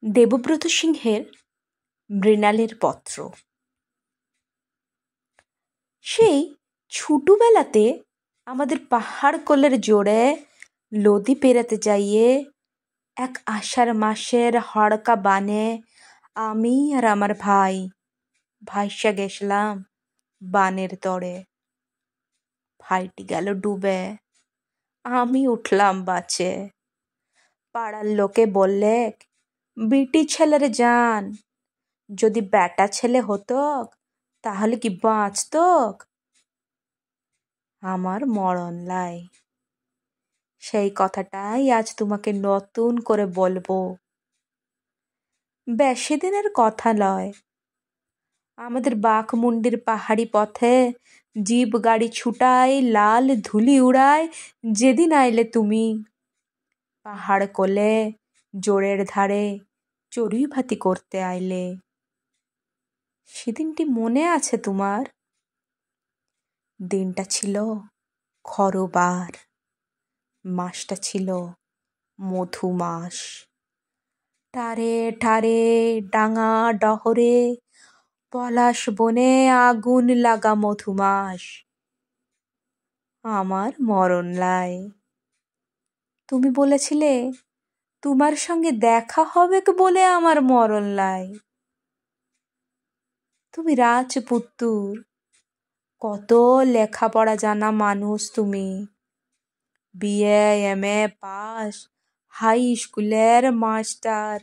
দেবব্রত সিংহের মৃণালের পত্র। সেই ছোটবেলাতে আমাদের পাহাড় কোলের জোরে নদী পেরাতে যাইয়ে এক আষাঢ় মাসের হড়কা বানে আমি আর আমার ভাই ভাইসা গেছিলাম বানের তরে। ভাইটি গেল ডুবে, আমি উঠলাম বাঁচে। পাড়ার লোকে বললে, বিটি ছেলের জান, যদি বেটা ছেলে হতো তাহলে কি বাঁচত? আমার মরণ লাই। সেই কথাটাই আজ তোমাকে নতুন করে বলবো। বেশি দিনের কথা লয়। আমাদের বাঘমুন্ডির পাহাড়ি পথে জিপ গাড়ি ছুটায়, লাল ধুলি উড়ায় যেদিন আইলে তুমি। পাহাড় কোলে জোরের ধারে চড়ুই ভাতি করতে আইলে। সেদিনটি মনে আছে তোমার? দিনটা ছিল খরবার, মাসটা ছিল মধু মাস। টারে টারে ডাঙা ডহরে পলাশ বনে আগুন লাগা মধুমাস। আমার মরণ লাই। তুমি বলেছিলে তোমার সঙ্গে দেখা হবে বলে আমার মরণ লাই। তুমি রাজপুত্তুর, কত লেখাপড়া জানা মানুষ তুমি। বিএ এমএ পাস, হাই স্কুলের মাস্টার।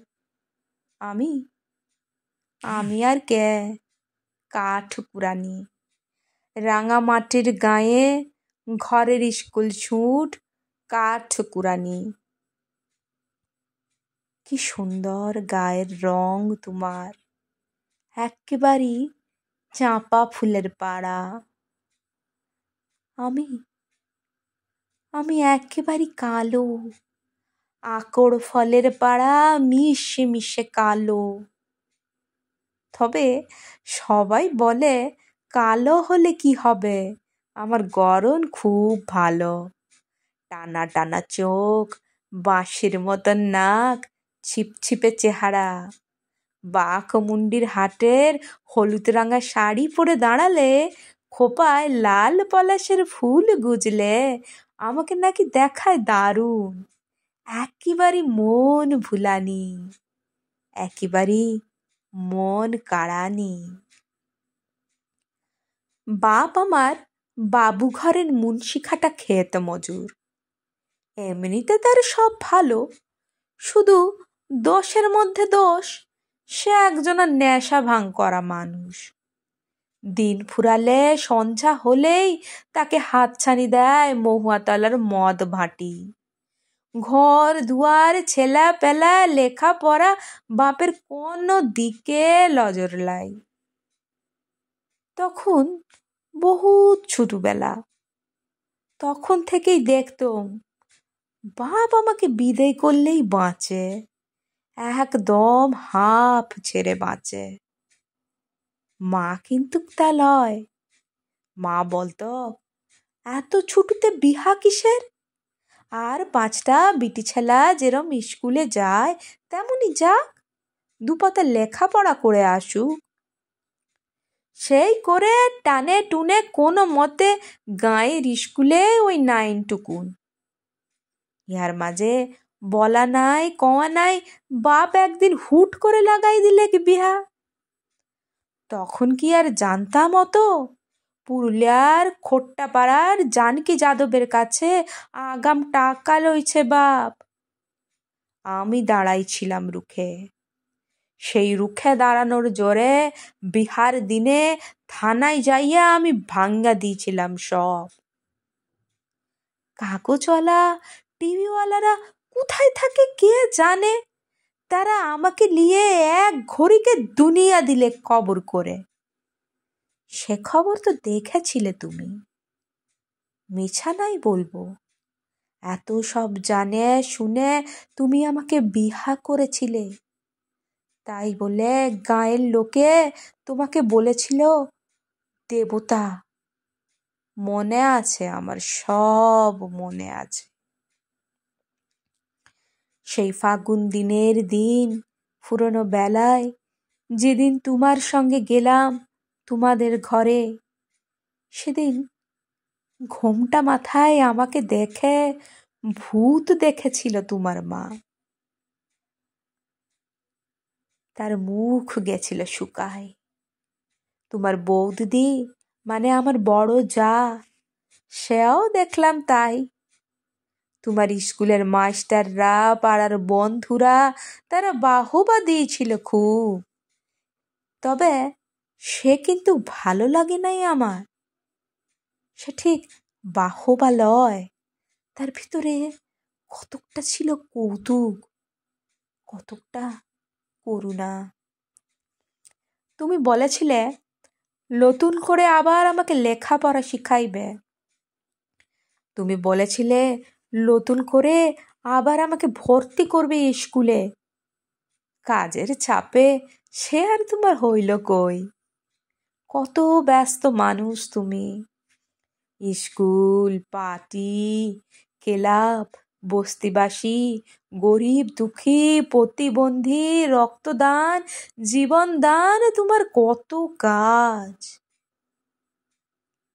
আমি আর কে, কাঠ কুড়ানি। রাঙামাটির গায়ে ঘরের স্কুল ছুট, কাঠ কুড়ানি। কি সুন্দর গায়ের রং তোমার, একেবারেই চাঁপা ফুলের পাড়া। আমি একেবারে কালো, আকড় ফলের পাড়া, মিশে মিশে কালো। তবে সবাই বলে কালো হলে কি হবে, আমার গড়ন খুব ভালো। টানা টানা চোখ, বাঁশির মতন নাক, ছিপছিপে চেহারা। বাঘমুন্ডির হাটের হলুদ রাঙা শাড়ি পরে দাঁড়ালে, খোপায় লাল পলাশের ফুল গুজলে আমাকে নাকি দেখায় দারুণ। একেবারে মন ভুলানি, একেবারে মন কাড়ানি। বাপ আমার বাবু ঘরের মুন্সিখাটা ক্ষেত মজুর। এমনিতে তার সব ভালো, শুধু দোষের মধ্যে দোষ, সে একজনের নেশা ভাঙ করা মানুষ। দিন ফুরালে সন্ধ্যা হলেই তাকে হাতছানি দেয় মহুয়াতলার মদ ভাটি। ঘর দুয়ার ছেলা পেলা লেখাপড়া বাপের কোনো দিকে নজর লাই। তখন বহুত ছোটবেলা, তখন থেকেই দেখতাম বাপ আমাকে বিদায় করলেই বাঁচে, একদম হাঁপ ছেড়ে বাঁচে। মা কিন্তু তা লয়। মা বলতো, এত ছোটতে বিহা কিসের? আর 5টা বিটি ছেলা যেরম স্কুলে যায় তেমনি যাক, দুপাতা লেখাপড়া করে আসুক। সেই করে টানে টুনে কোনো মতে গাঁয়ের স্কুলে ওই 9 টুকুন। ইহার মাঝে বলা নাই কওয়া নাই, বাপ একদিন হুট করে লাগাই দিলে কি বিহা। তখন কি আর জানতাম অত? পুরুলিয়ার খোট্টাপাড়ার জানকী যাদবের কাছে আগাম টাকা লইছে বাপ। আমি দাঁড়াইছিলাম রুখে। সেই রুখে দাঁড়ানোর জোরে বিহার দিনে থানায় যাইয়া আমি ভাঙ্গা দিয়েছিলাম সব। কাগজওয়ালা টিভিওয়ালারা কোথায় থাকে কে জানে, তারা আমাকে নিয়ে এক ঘড়িকে দুনিয়া দিলে কবর করে। সে খবর তো দেখেছিলে তুমি। মিছা নাই বলবো, এত সব জানে শুনে তুমি আমাকে বিহা করেছিলে। তাই বলে গাঁয়ের লোকে তোমাকে বলেছিল দেবতা। মনে আছে, আমার সব মনে আছে। সেই ফাগুন দিনের দিন পুরনো বেলায় যেদিন তোমার সঙ্গে গেলাম তোমাদের ঘরে, সেদিন ঘোমটা মাথায় আমাকে দেখে ভূত দেখেছিল তোমার মা। তার মুখ গেছিল শুকায়। তোমার বৌদিদি মানে আমার বড় যা, সেও দেখলাম তাই। তোমার স্কুলের মাস্টাররা, পাড়ার বন্ধুরা, তারা বাহবা দিয়েছিল খুব। তবে সে কিন্তু ভালো লাগে নাই আমার। সে ঠিক বাহবা লয়, তার ভিতরে কতকটা ছিল কৌতুক, কতকটা করুণা। তুমি বলেছিলে নতুন করে আবার আমাকে লেখাপড়া শিখাইবে। তুমি বলেছিলে নতুন করে আবার আমাকে ভর্তি করবে স্কুলে। কাজের চাপে সে আর তোমার হইল কই। কত ব্যস্ত মানুষ তুমি। স্কুল, পার্টি, ক্লাব, বস্তিবাসী, গরিব দুঃখী, প্রতিবন্ধী, রক্তদান, জীবনদান, তোমার কত কাজ।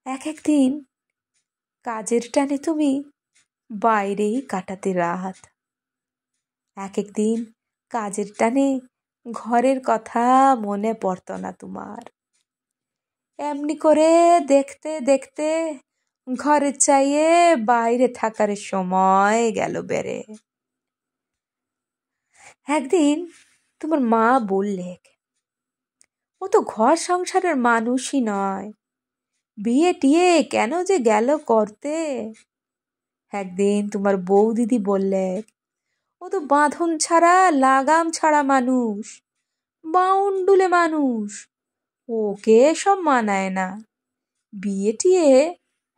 এক একদিন কাজের টানে তুমি বাইরেই কাটাতে রাত। এক একদিন কাজের টানে ঘরের কথা মনে পড়তো না তোমার। এমনি করে দেখতে দেখতে ঘরের চাইয়ে বাইরে থাকার সময় গেল বেড়ে। একদিন তোমার মা বললে, ও তো ঘর সংসারের মানুষই নয়, বিয়ে টিয়ে কেন যে গেল করতে। একদিন তোমার বৌদিদি বললে, ও তো বাঁধন ছাড়া লাগাম ছাড়া মানুষ, বাউন্ডুলে মানুষ, ওকে সব মানায় না, বিয়ে টিয়ে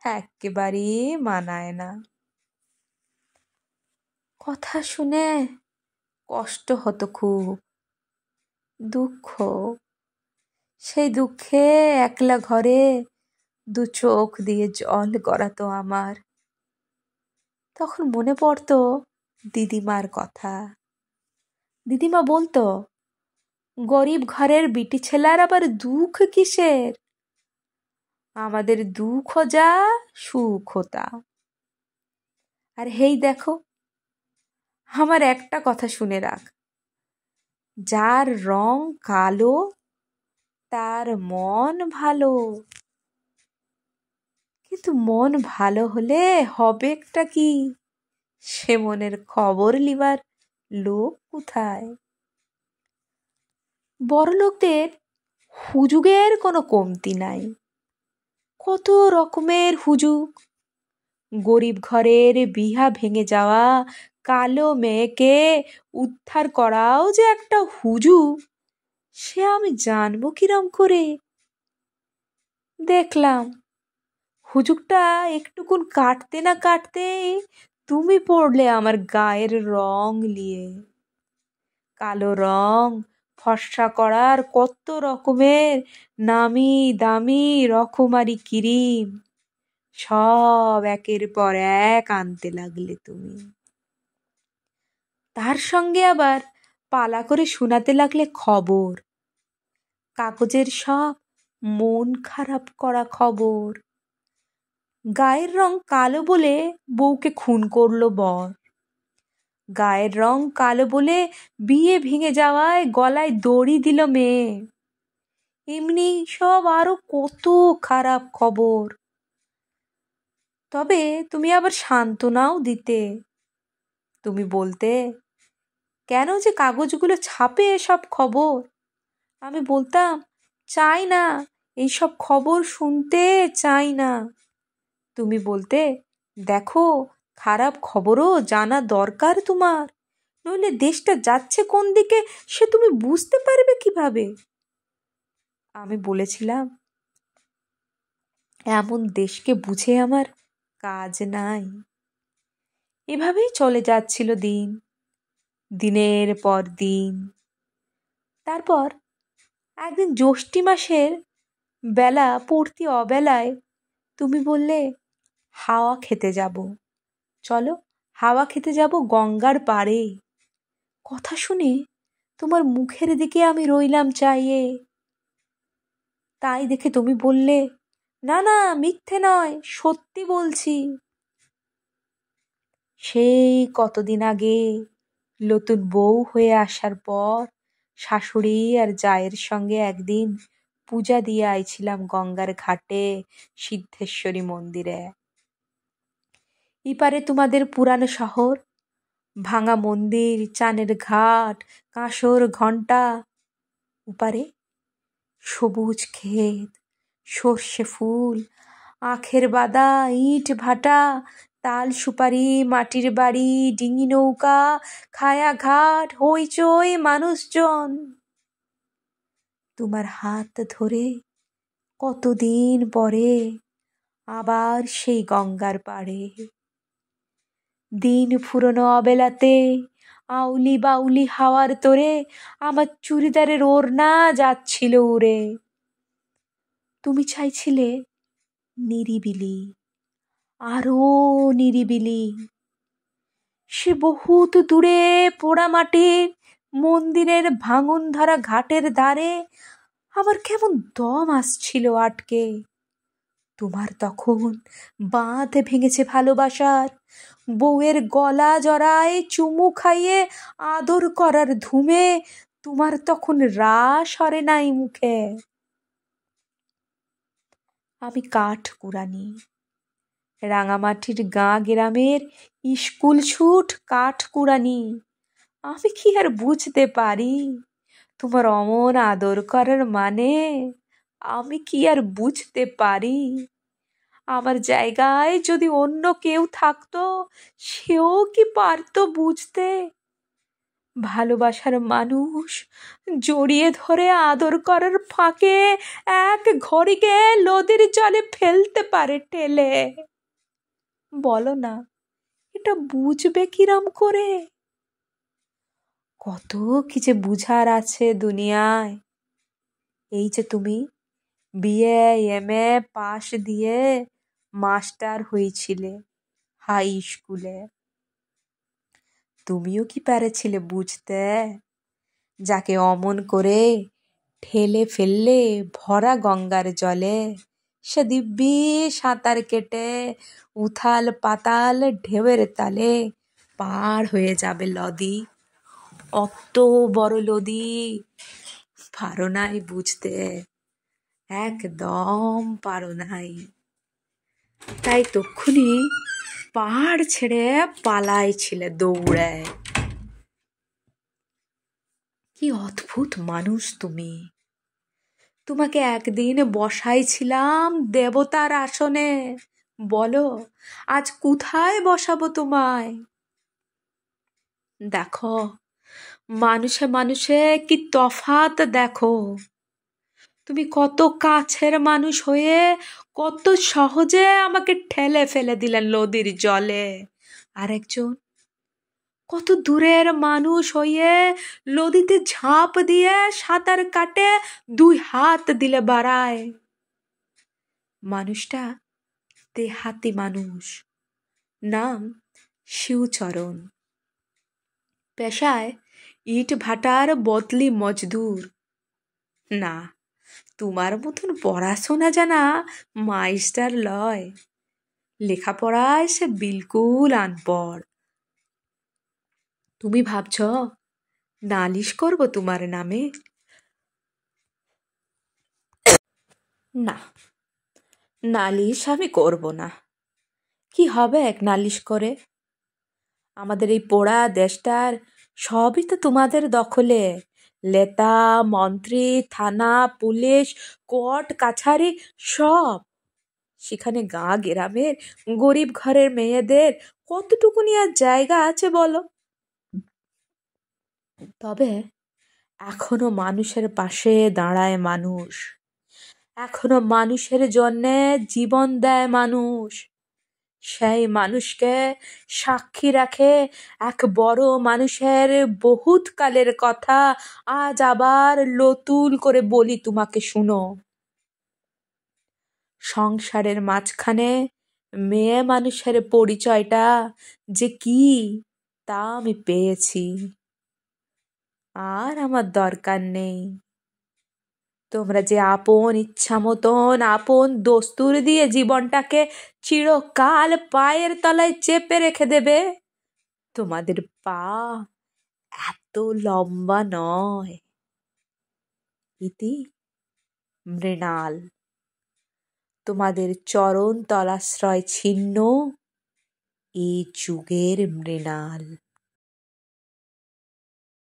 একেবারে মানায় না। কথা শুনে কষ্ট হতো খুব, দুঃখ। সেই দুঃখে একলা ঘরে দু চোখ দিয়ে জল গড়াতো আমার। তখন মনে পড়তো দিদিমার কথা। দিদিমা বলতো, গরিব ঘরের বিটি ছেলার আবার দুঃখ কিসের, আমাদের দুঃখ যা সুখ তা। আর হেই দেখো, আমার একটা কথা শুনে রাখ, যার রং কালো তার মন ভালো। কিন্তু মন ভালো হলে হবেটা কি, সে মনের খবর লিবার লোক কোথায়। বড় লোকদের হুজুগের কোনো কমতি নাই, কত রকমের হুজুগ। গরিব ঘরের বিহা ভেঙে যাওয়া কালো মেয়েকে উদ্ধার করাও যে একটা হুজুগ, সে আমি জানবো কিরম করে। দেখলাম হুজুগটা একটুকুন কাটতে না কাটতে তুমি পড়লে আমার গায়ের রং নিয়ে। কালো রং ফর্সা করার কত রকমের নামি দামি রকমারি ক্রিম সব একের পর এক আনতে লাগলে তুমি। তার সঙ্গে আবার পালা করে শোনাতে লাগলে খবর, কাগজের সব মন খারাপ করা খবর। গায়ের রং কালো বলে বউকে খুন করলো বর, গায়ের রং কালো বলে বিয়ে ভেঙে যাওয়ায় গলায় দড়ি দিল মেয়ে। এমনি সব আরো কত খারাপ খবর। তবে তুমি আবার সান্ত্বনাও দিতে। তুমি বলতে, কেন যে কাগজগুলো ছাপে এসব খবর। আমি বলতাম, চাই না, এইসব খবর শুনতে চাই না। তুমি বলতে, দেখো খারাপ খবরও জানা দরকার তোমার, নইলে দেশটা যাচ্ছে কোন দিকে সে তুমি বুঝতে পারবে কিভাবে। আমি বলেছিলাম, এমন দেশকে বুঝে আমার কাজ নাই। এভাবেই চলে যাচ্ছিল দিন, দিনের পর দিন। তারপর একদিন জ্যৈষ্ঠ মাসের বেলা পড়তি অবেলায় তুমি বললে, হাওয়া খেতে যাব, চলো হাওয়া খেতে যাব গঙ্গার পাড়ে। কথা শুনে তোমার মুখের দিকে আমি রইলাম চাইয়ে। তাই দেখে তুমি বললে, না না, মিথ্যে নয়, সত্যি বলছি। সেই কতদিন আগে নতুন বউ হয়ে আসার পর শাশুড়ি আর জায়ের সঙ্গে একদিন পূজা দিয়ে আইছিলাম গঙ্গার ঘাটে সিদ্ধেশ্বরী মন্দিরে। ইপারে তোমাদের পুরানো শহর, ভাঙা মন্দির, চানের ঘাট, কাঁসর ঘণ্টা। উপারে সবুজ ক্ষেত, সর্ষে ফুল, আখের বাদা, ইট ভাটা, তাল সুপারি, মাটির বাড়ি, ডিঙি নৌকা, খায়া ঘাট, হইচই, মানুষজন। তোমার হাত ধরে কতদিন পরে আবার সেই গঙ্গার পাড়ে। দিন ফুরনো অবেলাতে আউলি বাউলি হাওয়ার তোরে আমার চুড়িদারের ওড়না যাচ্ছিল উড়ে। তুমি চাইছিলে নিরিবিলি, আরো নিরিবিলি। সে বহুত দূরে পোড়া মাটির মন্দিরের ভাঙন ধরা ঘাটের ধারে আমার কেমন দম আসছিল আটকে। তোমার তখন বাঁধ ভেঙেছে ভালোবাসার, বউয়ের গলা জড়ায় চুমু খাইয়ে আদর করার ধুমে তোমার তখন রাস হরে নাই মুখে। আমি কাঠ কুড়ানি, রাঙামাটির গাঁ গ্রামের স্কুল ছুট কাঠ কুড়ানি। আমি কি আর বুঝতে পারি তোমার অমন আদর করার মানে? আমি কি আর বুঝতে পারি? আমার জায়গায় যদি অন্য কেউ থাকতো, সেও কি পারতো বুঝতে? ভালোবাসার মানুষ জড়িয়ে ধরে আদর করার ফাঁকে এক ঘড়িকে নদীর জলে ফেলতে পারে ঠেলে। বলো না, এটা বুঝবে কিরম করে? কত কি যে বুঝার আছে দুনিয়ায়। এই যে তুমি বিএ এমএ পাশ দিয়ে মাস্টার হয়েছিলে হাই স্কুলে, তুমিও কি পেরেছিলে বুঝতে যাকে অমন করে ঠেলে ফেললে ভরা গঙ্গার জলে সে দিব্যি সাঁতার কেটে উথাল পাতাল ঢেউয়ের তালে পার হয়ে যাবে নদী? অত বড় নদী পারো নাই বুঝতে, একদম পারো নাই। তাই তক্ষুনি পাহাড় ছেড়ে পালাইছিলে দৌড়ে। কি অদ্ভুত মানুষ তুমি! তোমাকে একদিন বসাইছিলাম দেবতার আসনে, বলো আজ কোথায় বসাবো তোমায়? দেখো মানুষে মানুষে কি তফাৎ দেখো। তুমি কত কাছের মানুষ হয়ে কত সহজে আমাকে ঠেলে ফেলে দিলেন নদীর জলে, আর একজন কত দূরের মানুষ হয়ে নদীতে ঝাঁপ দিয়ে সাঁতার কাটে দুই হাত দিলে বাড়ায়। মানুষটা দেহাতি মানুষ, নাম শিবচরণ, পেশায় ইট ভাটার বদলি মজদুর। না, তোমার মতন পড়াশোনা জানা মাস্টার লয়, লেখাপড়ায় সে বিলকুল আনপড়। তুমি ভাবছ নালিশ করব তোমার নামে? না, নালিশ আমি করব না। কি হবে এক নালিশ করে? আমাদের এই পোড়া দেশটার সবই তো তোমাদের দখলে। নেতা মন্ত্রী, থানা, পুলিশ, কোর্ট কাছারি সব। সেখানে গাঁ গ্রামের গরিব ঘরের মেয়েদের কতটুকুনি আর জায়গা আছে বলো? তবে এখনো মানুষের পাশে দাঁড়ায় মানুষ, এখনো মানুষের জন্যে জীবন দেয় মানুষ। সেই মানুষকে সাক্ষী রাখে এক বড় মানুষের বহুত কালের কথা আজ আবার নতুন করে বলি তোমাকে, শুনো। সংসারের মাঝখানে মেয়ে মানুষের পরিচয়টা যে কি তা আমি পেয়েছি। আর আমার দরকার নেই। তোমরা যে আপন ইচ্ছা মতন আপন দস্তুর দিয়ে জীবনটাকে চিরকাল পায়ের তলায় চেপে রেখে দেবে, তোমাদের পা এত লম্বা নয়। ইতি মৃণাল। তোমাদের চরণ তলাশ্রয় ছিন্ন এই যুগের মৃণাল।